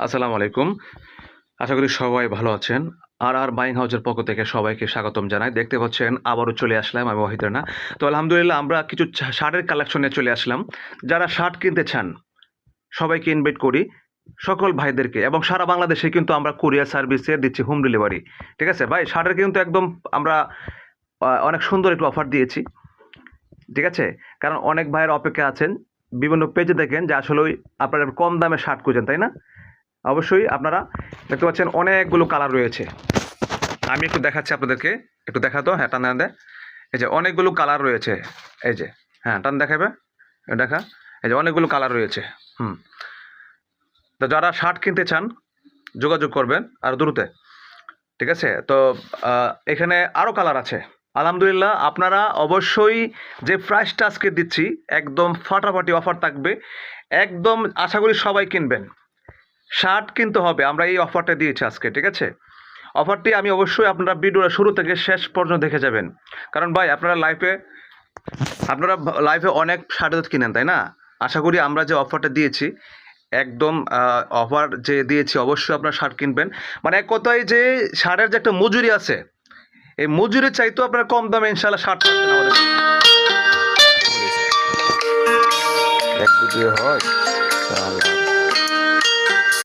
আসসালামু আলাইকুম। আশা করি সবাই ভালো আছেন। আর বাইং হাউসের পক্ষ থেকে সবাইকে স্বাগতম জানাই। দেখতে পাচ্ছেন আবারও চলে আসলাম আমি ওয়াহিদ রানা। তো আলহামদুলিল্লাহ আমরা কিছু শার্টের কালেকশন নিয়ে চলে আসলাম। যারা শার্ট কিনতে চান সবাইকে ইনভাইট করি, সকল ভাইদেরকে, এবং সারা বাংলাদেশে কিন্তু আমরা কুরিয়ার সার্ভিসে দিচ্ছি হোম ডেলিভারি। ঠিক আছে ভাই, শার্টের কিন্তু একদম আমরা অনেক সুন্দর একটু অফার দিয়েছি। ঠিক আছে? কারণ অনেক ভাইয়ের অপেক্ষা আছেন। বিভিন্ন পেজে দেখেন যে আসলে আপনারা কম দামে শার্ট খুঁজেন, তাই না? অবশ্যই আপনারা দেখতে পাচ্ছেন অনেকগুলো কালার রয়েছে। আমি একটু দেখাচ্ছি আপনাদেরকে, একটু দেখাতো। হ্যাঁ, টান দেয়। এই যে অনেকগুলো কালার রয়েছে। এই যে, হ্যাঁ, টান দেখাবে, দেখা। এই যে অনেকগুলো কালার রয়েছে। তো যারা শার্ট কিনতে চান যোগাযোগ করবেন আর দ্রুত। ঠিক আছে? তো এখানে আরও কালার আছে। আলহামদুলিল্লাহ আপনারা অবশ্যই যে প্রাইসটা আজকে দিচ্ছি একদম ফাটাফাটি অফার থাকবে। একদম আশা করি সবাই কিনবেন। শার্ট কিনতে হবে, আমরা এই অফারটা দিয়েছি আজকে। ঠিক আছে? অফারটি আমি অবশ্যই আপনারা ভিডিওটা শুরু থেকে শেষ পর্যন্ত দেখে যাবেন। কারণ ভাই আপনারা লাইফে অনেক শার্ট কিনেন, তাই না? আশা করি আমরা যে অফারটা দিয়েছি একদম অফার যে দিয়েছি অবশ্যই আপনারা শার্ট কিনবেন। মানে এক কথায় যে শার্টের যে একটা মজুরি আছে, এই মজুরি চাইতেও আপনারা কম দামে ইনশাল্লাহ শার্ট পাচ্ছেন আমাদের। এক দুটো হয়